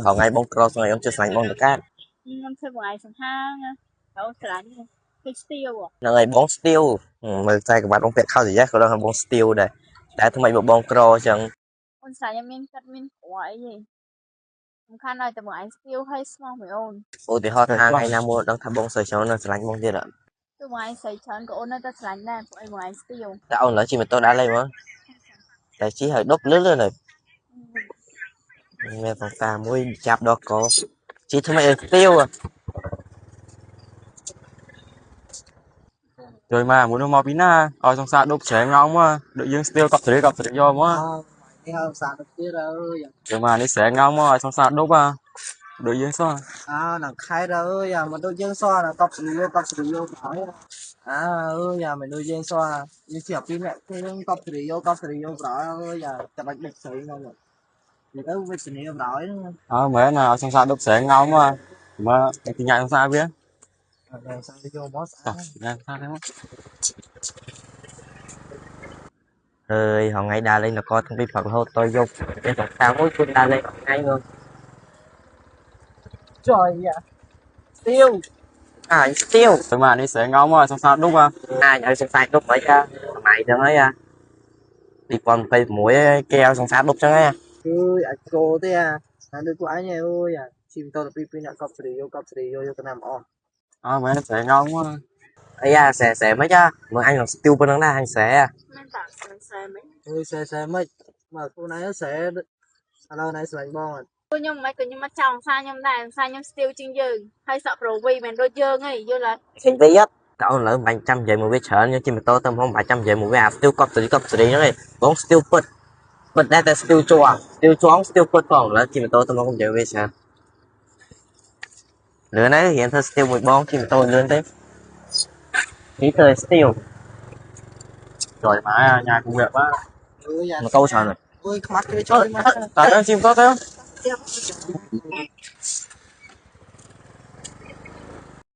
Họ ngày bông cross ngày ông chưa sành bông được cát. Ông chơi ngoài sẵn hang đâu sẵn cái steel à Ngày bông steel. Mà tay các bạn bông việt khao gì chắc đang bông steel đây. Đã thay một bông cross chẳng. ông sẵn em mình cắt mình quậy gì không khăn này tụi ngoài steel hay small phải ôn Ủa thì họ hàng ngày nào mua đang thăm bông sợi cho nó sành bông gì đó. tụi ngoài sấy chán của ôn nó ta sẵn nè tụi ngoài steel Đã ôn nói chi mà tôi đã lên mà. Tại chỉ hơi đốt lướt lên rồi. Nghe phòng ta mới chạp đó có. Chỉ thay mấy steel à. Rồi mà muốn mua pin à, ở trong xã đúc trẻ ngóng mà, tự dưng steel cặp thử vô mà. Đi không sao được chứ đâu. Rồi mà đi sẽ ngóng mà ở trong xã đúc à, tự dưng sao? Nó khai ra ơi mà đôi dương xoa là cặp sử vô hỏi mình đôi dương xoa như chỉ học pin mẹ cái cặp sử vô hỏi ơi chả bạch lịch sử đâu rồi thì tới với sự nghiệp rồi Mấy nào ở trong xã đúc sẽ ngóng mà cái nhà trong xã biết. sao đi vô bó xã Nhà xã đấy mà. Ơi họ ngày đa lên là có thông tin phật hô tôi vô. Cái phòng ta mới quân đa lên ngay luôn. trời tiêu Steel. Rồi mà đi sẽ ngóng mà trong xã đúc à. Nhớ song sai đúc với mày chẳng ấy đi còn cây muối keo song sai đúc chẳng ấy cô thế được quá nha ơi chim tôi là pin cặp sử vô cái nằm Mấy nó sẽ ngóng mà. ấy sẽ mấy chứ mà anh làm steel bên đó là anh sẽ nên tặng mình xài mấy xe mấy mà cô này nó sẽ lâu nay sẽ bánh bông cô nhưng mà chồng sao nhom steel trên giường hay sợ pro vi mình đôi dương ấy vô là sinh tí á cậu lỡ 700 vậy một cái chợ như chim tôi tâm không 700 vậy một cái steel cop từ nó này bóng steel bật đây là steel chua steel put phòng là chim tôi tâm không vậy với chợ nữa đấy hiện thời steel một bóng chim tôi lên thế khí thời steel Rồi mà nhà cũng đẹp á. một câu chờ rồi ôi mắt cái chơi mà Tại em chim tốt thế.